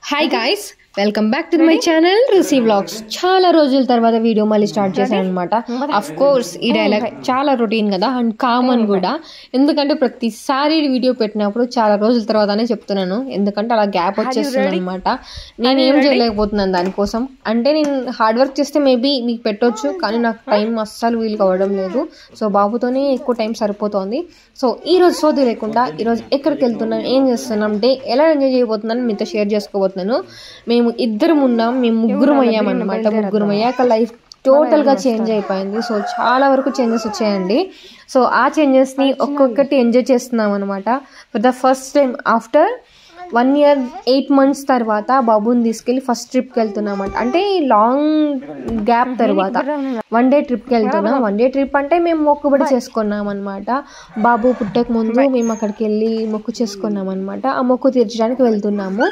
Hi guys, welcome back to my channel రుసి vlogs. చాలా రోజుల తర్వాత వీడియో మళ్ళీ స్టార్ట్ చేశాను అనమాట. అఫ్ కోర్స్ ఈ డైలాగ్ చాలా రొటీన్ కదా అండ్ కామన్ కూడా, ఎందుకంటే ప్రతిసారి వీడియో పెట్టినప్పుడు చాలా రోజుల తర్వాతనే చెప్తున్నాను, ఎందుకంటే అలా గ్యాప్ వచ్చేస్తుంది అనమాట. నేను ఏం చేయలేకపోతున్నాను దానికోసం. అంటే నేను హార్డ్ వర్క్ చేస్తే మేబీ మీకు పెట్టవచ్చు, కానీ నాకు టైం అస్సలు వీలు కావడం లేదు. సో బాబుతోనే ఎక్కువ టైం సరిపోతుంది. సో ఈ రోజు సోది లేకుండా ఈరోజు ఎక్కడికి వెళ్తున్నాను, ఏం చేస్తున్నాం, డే ఎలా ఎంజాయ్ చేయబోతున్నాను మీతో షేర్ చేసుకోబోతున్నాను. మేము ఇద్దరం ఉన్నాం, మేము ముగ్గురం అయ్యామన్నమాట. ముగ్గురం అయ్యాక లైఫ్ టోటల్గా చేంజ్ అయిపోయింది. సో చాలా వరకు చేంజెస్ వచ్చాయండి. సో ఆ చేంజెస్ని ఒక్కొక్కటి ఎంజాయ్ చేస్తున్నాం అనమాట. For the first time after 1 year 8 months తర్వాత బాబుని తీసుకెళ్ళి ఫస్ట్ ట్రిప్కి వెళ్తున్నామంట. అంటే లాంగ్ గ్యాప్ తర్వాత 1 day ట్రిప్కి వెళ్తున్నాం. 1 day ట్రిప్ అంటే మేము మొక్కుబడి చేసుకున్నాం అనమాట. బాబు పుట్టక ముందు మేము అక్కడికి వెళ్ళి మొక్కు చేసుకున్నాం అనమాట. ఆ మొక్కు తీర్చడానికి వెళ్తున్నాము.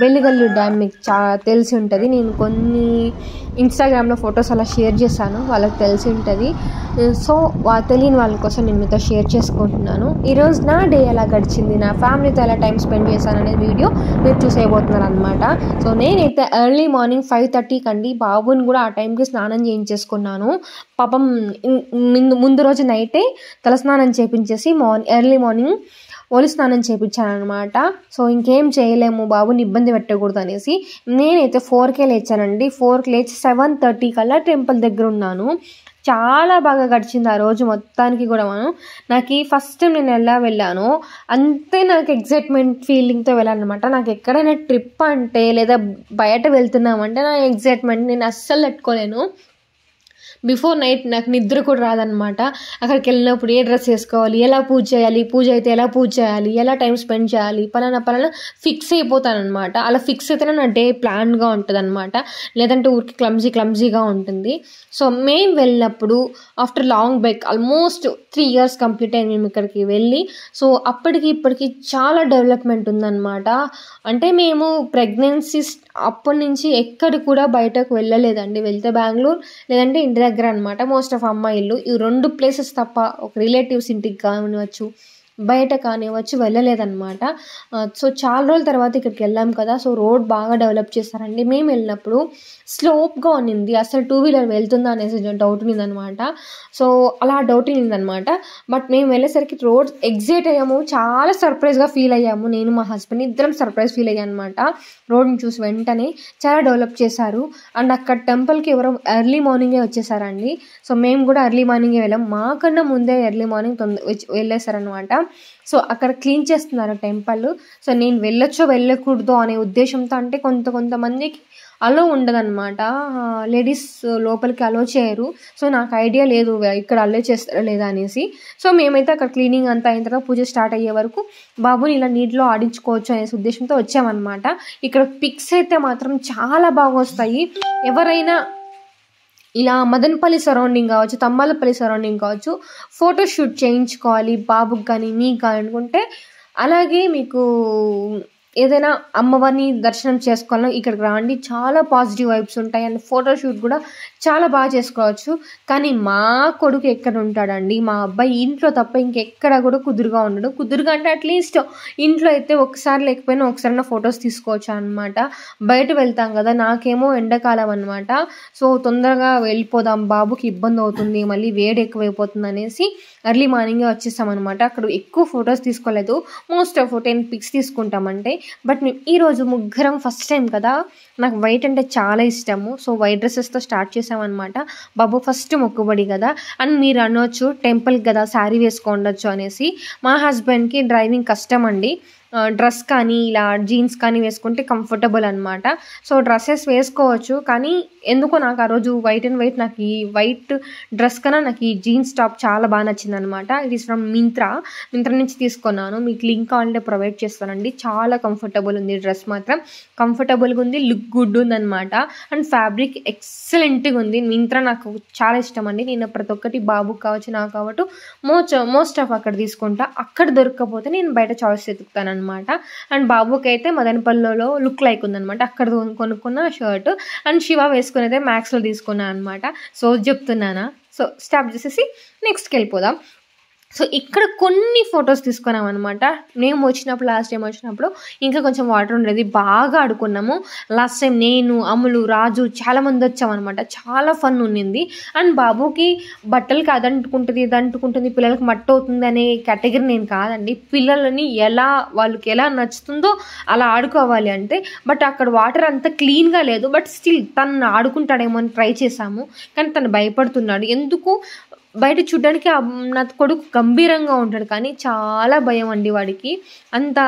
వెల్లిగల్లు డ్యామ్ మీకు తెలిసి ఉంటుంది. నేను కొన్ని ఇన్స్టాగ్రామ్లో ఫొటోస్ అలా షేర్ చేశాను, వాళ్ళకి తెలిసి ఉంటుంది. సో తెలియని వాళ్ళ కోసం నేను మీతో షేర్ చేసుకుంటున్నాను. ఈరోజు నా డే ఎలా గడిచింది, నా ఫ్యామిలీతో ఎలా టైం స్పెండ్ చేశాను అనే వీడియో మీరు చూసేయబోతున్నారు అనమాట. సో నేనైతే ఎర్లీ మార్నింగ్ 5:30 కండి బాబుని కూడా ఆ టైంకి స్నానం చేయించేసుకున్నాను. పాపం ముందు రోజు నైటే తలస్నానం చేయించేసి ఎర్లీ మార్నింగ్ ఒలి స్నానం చేయించాను అనమాట. సో ఇంకేం చేయలేము, బాబుని ఇబ్బంది పెట్టకూడదు అనేసి నేనైతే 4కే లేచానండి. 4కి లేచి 7:30 కల్లా టెంపుల్ దగ్గర ఉన్నాను. చాలా బాగా గడిచింది ఆ రోజు మొత్తానికి కూడా. నాకు ఈ ఫస్ట్ టైం నేను ఎలా వెళ్ళాను అంతే నాకు ఎగ్జైట్మెంట్ ఫీలింగ్తో వెళ్ళాను అనమాట. నాకు ఎక్కడైనా ట్రిప్ అంటే లేదా బయట వెళ్తున్నామంటే నా ఎగ్జైట్మెంట్ నేను అస్సలు తట్టుకోలేను. బిఫోర్ నైట్ నాకు నిద్ర కూడా రాదనమాట. అక్కడికి వెళ్ళినప్పుడు ఏ డ్రెస్ వేసుకోవాలి, ఎలా పూజ చేయాలి, పూజ అయితే ఎలా పూజ చేయాలి, ఎలా టైం స్పెండ్ చేయాలి, పలానా ఫిక్స్ అయిపోతాను అనమాట. అలా ఫిక్స్ అయితేనే నా డే ప్లాన్గా ఉంటుంది అనమాట, లేదంటే ఊరికి క్లమ్జీగా ఉంటుంది. సో మేము వెళ్ళినప్పుడు after long break almost 3 years complete అయింది మేము ఇక్కడికి వెళ్ళి. సో అప్పటికి ఇప్పటికి చాలా డెవలప్మెంట్ ఉందన్నమాట. అంటే మేము ప్రెగ్నెన్సీ అప్పటి నుంచి ఎక్కడికి కూడా బయటకు వెళ్ళలేదండి. వెళ్తే బెంగళూరు లేదంటే ఇంటి దగ్గర అనమాట. మోస్ట్ ఆఫ్ అమ్మాయిలు ఈ 2 places తప్ప, ఒక రిలేటివ్స్ ఇంటికి కానివచ్చు, బయట కానివ్వచ్చు, వెళ్ళలేదన్నమాట. సో చాలా రోజుల తర్వాత ఇక్కడికి వెళ్ళాం కదా. సో రోడ్ బాగా డెవలప్ చేస్తారండి. మేము వెళ్ళినప్పుడు స్లోప్గా ఉన్నింది, అసలు 2-wheeler వెళ్తుందా అనేసి డౌట్ ఉన్నదనమాట. సో అలా డౌట్ ఉన్నదనమాట. బట్ మేము వెళ్ళేసరికి రోడ్ ఎగ్జైట్ అయ్యాము, చాలా సర్ప్రైజ్గా ఫీల్ అయ్యాము. నేను మా హస్బెండ్ ఇద్దరం సర్ప్రైజ్ ఫీల్ అయ్యాను అనమాట. రోడ్ని చూసి వెంటనే చాలా డెవలప్ చేశారు. అండ్ అక్కడ టెంపుల్కి ఎవరో ఎర్లీ మార్నింగే వచ్చేసారండి. సో మేము కూడా ఎర్లీ మార్నింగే వెళ్ళాం. మాకన్నా ముందే ఎర్లీ మార్నింగ్ వెళ్ళేసారనమాట. సో అక్కడ క్లీన్ చేస్తున్నారు టెంపుల్. సో నేను వెళ్ళొచ్చో వెళ్ళకూడదో అనే ఉద్దేశంతో, అంటే కొంతమందికి అలో ఉండదన్నమాట, లేడీస్ లోపలికి అలో చేయరు. సో నాకు ఐడియా లేదు ఇక్కడ అలో చేస్తారా లేదా అనేసి. సో మేమైతే అక్కడ క్లీనింగ్ అంతా అయిన తర్వాత పూజ స్టార్ట్ అయ్యే వరకు బాబుని ఇలా నీటిలో ఆడించుకోవచ్చు అనేసి ఉద్దేశంతో వచ్చామన్నమాట. ఇక్కడ పిక్స్ అయితే మాత్రం చాలా బాగా వస్తాయి. ఎవరైనా ఇలా మదనపల్లి సరౌండింగ్ కావచ్చు, తమ్మాలపల్లి సరౌండింగ్ కావచ్చు, ఫోటోషూట్ చేయించుకోవాలి బాబుకి కానీ మీకు కానీ అనుకుంటే, అలాగే మీకు ఏదైనా అమ్మవారిని దర్శనం చేసుకోవాలన్నా ఇక్కడికి రాండి. చాలా పాజిటివ్ వైబ్స్ ఉంటాయి అండ్ ఫోటోషూట్ కూడా చాలా బాగా చేసుకోవచ్చు. కానీ మా కొడుకు ఎక్కడ ఉంటాడండి, మా అబ్బాయి ఇంట్లో తప్ప ఇంకెక్కడ కూడా కుదురుగా ఉండడు. కుదురుగా అంటే అట్లీస్ట్ ఇంట్లో అయితే ఒకసారి లేకపోయినా ఒకసారి ఫొటోస్ తీసుకోవచ్చు అనమాట. బయట వెళ్తాం కదా, నాకేమో ఎండాకాలం అనమాట. సో తొందరగా వెళ్ళిపోదాం, బాబుకి ఇబ్బంది అవుతుంది, మళ్ళీ వేడి ఎక్కువైపోతుంది అనేసి ఎర్లీ మార్నింగే వచ్చేసామన్నమాట. అక్కడ ఎక్కువ ఫొటోస్ తీసుకోలేదు, మోస్ట్ ఆఫ్ 10 pics తీసుకుంటామంటే. బట్ మేము ఈరోజు ముగ్గురం ఫస్ట్ టైం కదా, నాకు వైట్ అంటే చాలా ఇష్టము. సో వైట్ డ్రెస్సెస్తో స్టార్ట్ చేసామన్నమాట. బాబు ఫస్ట్ మొక్కుబడి కదా అని మీరు అనవచ్చు, టెంపుల్కి కదా శారీ వేసుకోండొచ్చు అనేసి. మా హస్బెండ్కి డ్రైవింగ్ కష్టం అండి. డ్రెస్ కానీ ఇలా జీన్స్ కానీ వేసుకుంటే కంఫర్టబుల్ అనమాట. సో డ్రెస్సెస్ వేసుకోవచ్చు, కానీ ఎందుకో నాకు ఆ రోజు వైట్ అండ్ వైట్, నాకు ఈ వైట్ డ్రెస్ కన్నా నాకు ఈ జీన్స్ టాప్ చాలా బాగా నచ్చింది అనమాట. ఇట్ ఈస్ ఫ్రమ్ మింత్రా నుంచి తీసుకున్నాను. మీకు లింక్ కావాలంటే ప్రొవైడ్ చేస్తానండి. చాలా కంఫర్టబుల్ ఉంది, డ్రెస్ మాత్రం కంఫర్టబుల్గా ఉంది, లుక్ గుడ్ ఉంది అనమాట. అండ్ ఫ్యాబ్రిక్ ఎక్సలెంట్గా ఉంది. మింత్రా నాకు చాలా ఇష్టం అండి. నేను ప్రతి ఒక్కటి బాబుకి కావచ్చు, నాకు కావచ్చు మోస్ట్ ఆఫ్ అక్కడ తీసుకుంటా. అక్కడ దొరకకపోతే నేను బయట చాయిస్ ఎత్తుకుతాను అనమాట. అండ్ బాబుకి అయితే మదనపల్లిలో లుక్ లైక్ ఉందనమాట, అక్కడ కొనుక్కున్న షర్ట్. అండ్ శివ వేసుకునేదే మ్యాక్స్లో తీసుకున్నాను అనమాట. సో చెప్తున్నానా. సో స్టాప్ చేసేసి నెక్స్ట్కి వెళ్ళిపోదాం. సో ఇక్కడ కొన్ని ఫొటోస్ తీసుకున్నాం అనమాట. మేము వచ్చినప్పుడు లాస్ట్ టైం వచ్చినప్పుడు ఇంకా కొంచెం వాటర్ ఉండేది, బాగా ఆడుకున్నాము. లాస్ట్ టైం నేను, అమ్ములు, రాజు చాలామంది వచ్చామన్నమాట. చాలా ఫన్ ఉన్నింది. అండ్ బాబుకి బట్టలకి అదంటుకుంటుంది ఇదంటుకుంటుంది, పిల్లలకి మట్టి అవుతుంది అనే కేటగిరీ నేను కాదండి. పిల్లలని వాళ్ళకి ఎలా నచ్చుతుందో అలా ఆడుకోవాలి అంటే. బట్ అక్కడ వాటర్ అంత క్లీన్గా లేదు. బట్ స్టిల్ తను ఆడుకుంటాడేమో అని ట్రై చేసాము, కానీ తను భయపడుతున్నాడు. ఎందుకు బయట చూడడానికి నా కొడుకు గంభీరంగా ఉంటాడు, కానీ చాలా భయం అండి వాడికి. అంత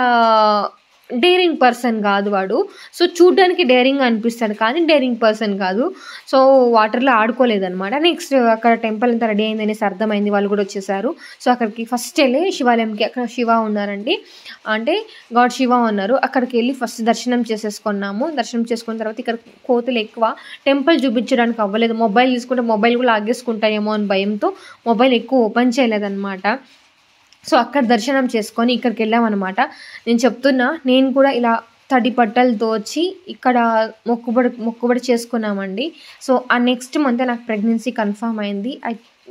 డేరింగ్ పర్సన్ కాదు వాడు. సో చూడ్డానికి డేరింగ్ అనిపిస్తాడు, కానీ డేరింగ్ పర్సన్ కాదు. సో వాటర్లో ఆడుకోలేదన్నమాట. నెక్స్ట్ అక్కడ టెంపుల్ అంతా రెడీ అయిందనేసి అర్థమైంది, వాళ్ళు కూడా వచ్చేసారు. సో అక్కడికి ఫస్ట్ వెళ్ళి శివాలయంకి, అక్కడ శివ ఉన్నారండి, అంటే గాడ్ శివ ఉన్నారు. అక్కడికి వెళ్ళి ఫస్ట్ దర్శనం చేసేసుకున్నాము. దర్శనం చేసుకున్న తర్వాత ఇక్కడ కోతులు ఎక్కువ, టెంపుల్ చూపించడానికి అవ్వలేదు. మొబైల్ తీసుకుంటే మొబైల్ కూడా లాగేసుకుంటాయేమో అని భయంతో మొబైల్ ఎక్కువ ఓపెన్ చేయలేదన్నమాట. సో అక్కడ దర్శనం చేసుకొని ఇక్కడికి వెళ్ళామన్నమాట. నేను చెప్తున్నా, నేను కూడా ఇలా తడి బట్టలతో వచ్చి ఇక్కడ మొక్కుబడి చేసుకున్నామండి. సో ఆ నెక్స్ట్ మంత్ నాకు ప్రెగ్నెన్సీ కన్ఫర్మ్ అయింది.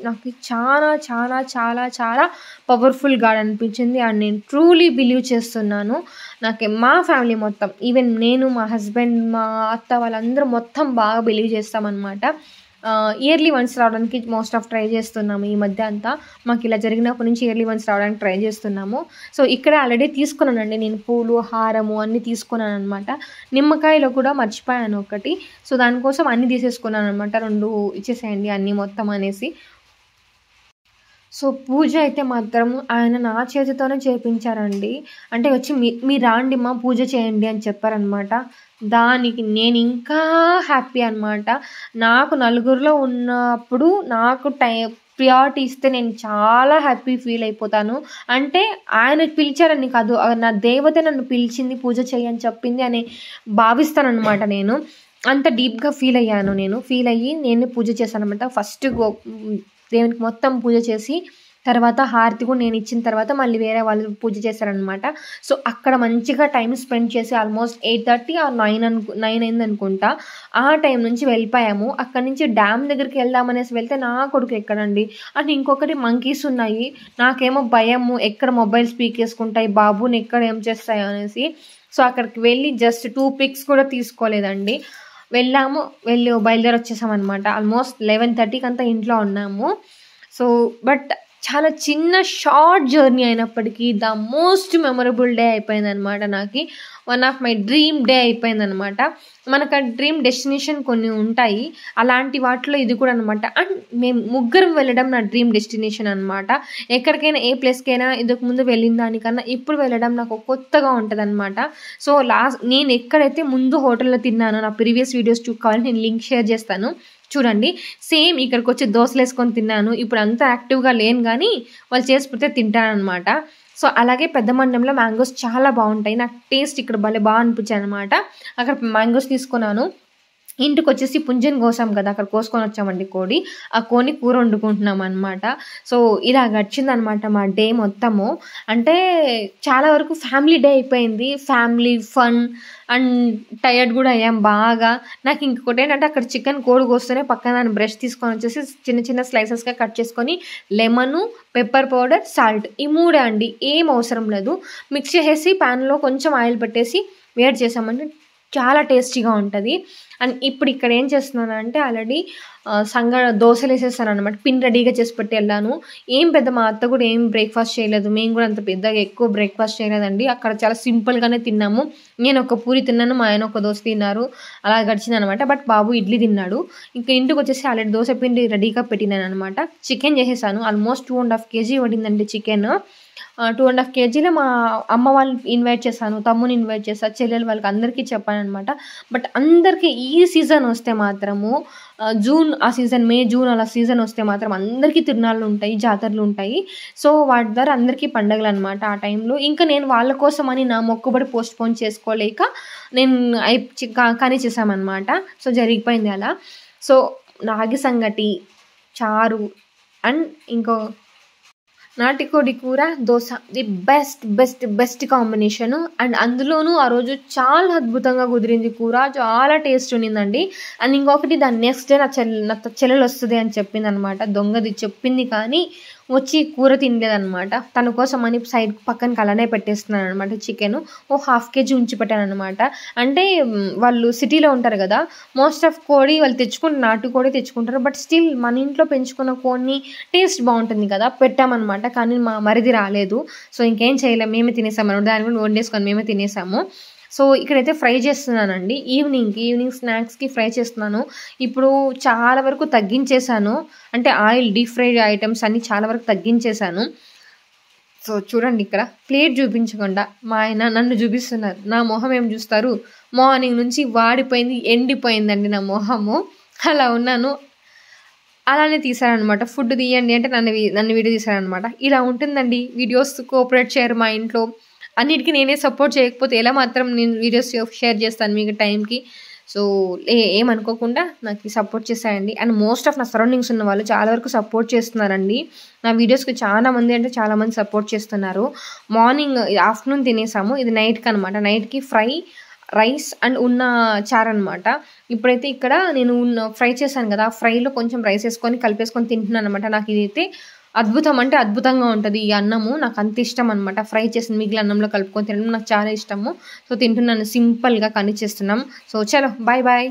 నాకు చాలా చాలా చాలా చాలా పవర్ఫుల్ గాడ్ అనిపించింది. అండ్ నేను ట్రూలీ బిలీవ్ చేస్తున్నాను. నాకు మా ఫ్యామిలీ మొత్తం, ఈవెన్ నేను, మా హస్బెండ్, మా అత్త వాళ్ళందరూ మొత్తం బాగా బిలీవ్ చేస్తామన్నమాట. ఇయర్లీ వన్స్ రావడానికి మోస్ట్ ఆఫ్ ట్రై చేస్తున్నాము. ఈ మధ్య అంతా మాకు ఇలా జరిగినప్పటి నుంచి ఇయర్లీ వన్స్ రావడానికి ట్రై చేస్తున్నాము. సో ఇక్కడ ఆల్రెడీ తీసుకున్నానండి నేను, పూలు, హారము అన్నీ తీసుకున్నాను అనమాట. నిమ్మకాయలో కూడా మర్చిపోయాను ఒకటి. సో దానికోసం అన్నీ తీసేసుకున్నాను అనమాట. 2 ఇచ్చేసేయండి అన్నీ మొత్తం అనేసి. సో పూజ అయితే మాత్రం ఆయన నా చేతితోనే చేయించారండి. అంటే వచ్చి మీరు రాండి మా పూజ చేయండి అని చెప్పారనమాట. దానికి నేను ఇంకా హ్యాపీ అనమాట. నాకు నలుగురిలో ఉన్నప్పుడు నాకు ప్రియారిటీ ఇస్తే నేను చాలా హ్యాపీ ఫీల్ అయిపోతాను. అంటే ఆయన పిలిచారని కాదు, నా దేవత నన్ను పిలిచింది పూజ చేయని చెప్పింది అని భావిస్తానన్నమాట. నేను అంత డీప్గా ఫీల్ అయ్యాను. ఫీల్ అయ్యి నేను పూజ చేశాను అనమాట. ఫస్ట్ దేవునికి మొత్తం పూజ చేసి తర్వాత హారతి కూడా నేను ఇచ్చిన తర్వాత మళ్ళీ వేరే వాళ్ళు పూజ చేశారనమాట. సో అక్కడ మంచిగా టైం స్పెండ్ చేసి ఆల్మోస్ట్ 8:30 or 9 అయింది అనుకుంటా. ఆ టైం నుంచి వెళ్ళిపోయాము. అక్కడ నుంచి డ్యామ్ దగ్గరికి వెళ్దామనేసి వెళ్తే నా కొడుకు ఎక్కడండి. అండ్ ఇంకొకటి మంకీస్ ఉన్నాయి. నాకేమో భయము, ఎక్కడ మొబైల్ స్పీక్ చేసుకుంటాయి, బాబుని ఎక్కడ ఏం చేస్తాయి అనేసి. సో అక్కడికి వెళ్ళి జస్ట్ 2 pics కూడా తీసుకోలేదండి. వెళ్ళి బయలుదేరి వచ్చేసామన్నమాట. ఆల్మోస్ట్ 11:30కి అంతా ఇంట్లో ఉన్నాము. సో బట్ చాలా చిన్న షార్ట్ జర్నీ అయినప్పటికీ ద మోస్ట్ మెమొరబుల్ డే అయిపోయిందనమాట. నాకు one of my dream day అయిపోయిందనమాట. మనకు ఆ డ్రీమ్ డెస్టినేషన్ కొన్ని ఉంటాయి, అలాంటి వాటిలో ఇది కూడా అనమాట. అండ్ మేము ముగ్గురం వెళ్ళడం నా డ్రీమ్ డెస్టినేషన్ అనమాట. ఎక్కడికైనా ఏ ప్లేస్కైనా ఇంతకు ముందు వెళ్ళిన దానికన్నా ఇప్పుడు వెళ్ళడం నాకు కొత్తగా ఉంటుంది అనమాట. సో నేను ఎక్కడైతే ముందు హోటల్లో తిన్నానో, నా ప్రీవియస్ వీడియోస్ చూసుకోవాలి, నేను లింక్ షేర్ చేస్తాను చూడండి. సేమ్ ఇక్కడికి వచ్చి దోశలు వేసుకొని తిన్నాను. ఇప్పుడు అంతా యాక్టివ్గా లేను, కానీ వాళ్ళు చేసి పెడితే తింటాను అనమాట. సో అలాగే పెద్ద మండంలో మ్యాంగోస్ చాలా బాగుంటాయి. నాకు టేస్ట్ ఇక్కడ భలే బాగా అనిపించాయి అనమాట. అక్కడ మ్యాంగోస్ తీసుకున్నాను. ఇంటికి వచ్చేసి పుంజన్ కోసాం కదా, అక్కడ కోసుకొని వచ్చామండి కోడి. ఆ కోని కూర వండుకుంటున్నాం అనమాట. సో ఇలా గడిచిందనమాట మా డే మొత్తము. అంటే చాలా వరకు ఫ్యామిలీ డే అయిపోయింది. ఫ్యామిలీ ఫన్ అండ్ టైర్డ్ కూడా అయ్యాం బాగా. నాకు ఇంకొకటి ఏంటంటే అక్కడ చికెన్ కోడి కోస్తూనే పక్కన దాన్ని బ్రష్ తీసుకొని వచ్చేసి చిన్న చిన్న స్లైసెస్గా కట్ చేసుకొని లెమను, పెప్పర్ పౌడర్, సాల్ట్, ఈ 3 అండి, ఏం అవసరం లేదు. మిక్స్ చేసేసి ప్యాన్లో కొంచెం ఆయిల్ పెట్టేసి వేడి చేసామంటే చాలా టేస్టీగా ఉంటుంది. అండ్ ఇప్పుడు ఇక్కడ ఏం చేస్తున్నాను అంటే ఆల్రెడీ దోశలు వేసేస్తాను అనమాట. పిన్ రెడీగా చేసి పెట్టి వెళ్ళాను. ఏం పెద్ద మా అత్త కూడా ఏం బ్రేక్ఫాస్ట్ చేయలేదు, మేము కూడా అంత పెద్దగా ఎక్కువ బ్రేక్ఫాస్ట్ చేయలేదండి. అక్కడ చాలా సింపుల్గానే తిన్నాము. నేను ఒక పూరి తిన్నాను, మా ఆయన ఒక దోశ తిన్నారు, అలా గడిచింది అనమాట. బట్ బాబు ఇడ్లీ తిన్నాడు. ఇంకా ఇంటికి వచ్చేసి ఆల్రెడీ దోశ పిండి రెడీగా పెట్టినాను అనమాట. చికెన్ చేసేసాను. ఆల్మోస్ట్ 2.5 kg పడిందండి చికెన్. 2.5 kgలో మా అమ్మ వాళ్ళు ఇన్వైట్ చేశాను, తమ్ముని ఇన్వైట్ చేశాను, చెల్లెలు వాళ్ళకి అందరికీ చెప్పాను అనమాట. బట్ అందరికీ ఈ సీజన్ వస్తే మాత్రము జూన్ ఆ సీజన్, మే జూన్ అలా సీజన్ వస్తే మాత్రం అందరికీ తిరునాళ్ళు ఉంటాయి, జాతరలు ఉంటాయి. సో వాటి ద్వారా అందరికీ పండగలు అనమాట ఆ టైంలో. ఇంకా నేను వాళ్ళ కోసమని నా మొక్కుబడి పోస్ట్పోన్ చేసుకోలేక నేను కానీ చేశామన్నమాట. సో జరిగిపోయింది అలా. సో రాగి సంగటి, చారు అండ్ ఇంకో నాటుకోడి కూర, dosa, the best combination. And అందులోనూ ఆ రోజు చాలా అద్భుతంగా కుదిరింది కూర, చాలా టేస్ట్ ఉన్నిందండి. అండ్ ఇంకొకటి దాని నెక్స్ట్ డే నా చెల్లెలు వస్తుంది అని చెప్పింది అనమాట. దొంగది చెప్పింది కానీ వచ్చి కూర తినలేదనమాట. తన కోసం అని సైడ్ పక్కనకి అలానే పెట్టేస్తున్నాను అనమాట. చికెన్ ఓ 1/2 kg ఉంచి పెట్టాను అనమాట. అంటే వాళ్ళు సిటీలో ఉంటారు కదా, మోస్ట్ ఆఫ్ కోడి వాళ్ళు తెచ్చుకుంటారు, నాటు కోడి తెచ్చుకుంటారు. బట్ స్టిల్ మన ఇంట్లో పెంచుకున్న కోడిని టేస్ట్ బాగుంటుంది కదా, పెట్టామన్నమాట. కానీ మా మరిది రాలేదు, సో ఇంకేం చేయలేము, మేమే తినేసాము అనమాట. దాని కూడా వండేసుకొని మేమే తినేసాము. సో ఇక్కడైతే ఫ్రై చేస్తున్నానండి. ఈవినింగ్ స్నాక్స్కి ఫ్రై చేస్తున్నాను. ఇప్పుడు చాలా వరకు తగ్గించేశాను, అంటే ఆయిల్ డీప్ ఫ్రై ఐటమ్స్ అన్నీ చాలా వరకు తగ్గించేశాను. సో చూడండి, ఇక్కడ ప్లేట్ చూపించకుండా మా ఆయన నన్ను చూపిస్తున్నారు. నా మొహం ఏం చూస్తారు, మార్నింగ్ నుంచి వాడిపోయింది, ఎండిపోయిందండి నా మొహము. అలా ఉన్నాను. అలానే తీశారనమాట. ఫుడ్ తీయండి అంటే నన్ను వీడియో తీశారనమాట. ఇలా ఉంటుందండి వీడియోస్. కోఆపరేట్ చేయరు మా ఇంట్లో. అన్నిటికీ నేనే సపోర్ట్ చేయకపోతే ఎలా మాత్రం నేను వీడియోస్ షేర్ చేస్తాను మీకు టైంకి. సో ఏమనుకోకుండా నాకు సపోర్ట్ చేశాయండి. అండ్ మోస్ట్ ఆఫ్ నా సరౌండింగ్స్ ఉన్న వాళ్ళు చాలా వరకు సపోర్ట్ చేస్తున్నారండి నా వీడియోస్కి. చాలా మంది సపోర్ట్ చేస్తున్నారు. మార్నింగ్ ఆఫ్టర్నూన్ తినేసాము, ఇది నైట్కి అనమాట. నైట్కి ఫ్రై, రైస్ అండ్ ఉన్న చారు అనమాట. ఇప్పుడైతే ఇక్కడ నేను ఫ్రై చేశాను కదా, ఫ్రైలో కొంచెం రైస్ వేసుకొని కలిపేసుకొని తింటున్నాను అనమాట. నాకు ఇదైతే అద్భుతం అంటే అద్భుతంగా ఉంటుంది. ఈ అన్నము నాకు అంత ఇష్టం అనమాట. ఫ్రై చేసిన మిగిలిన అన్నంలో కలుపుకొని తినడం నాకు చాలా ఇష్టము. సో తింటున్నాను, సింపుల్గా కనిచేస్తున్నాం. సో చలో బాయ్ బాయ్.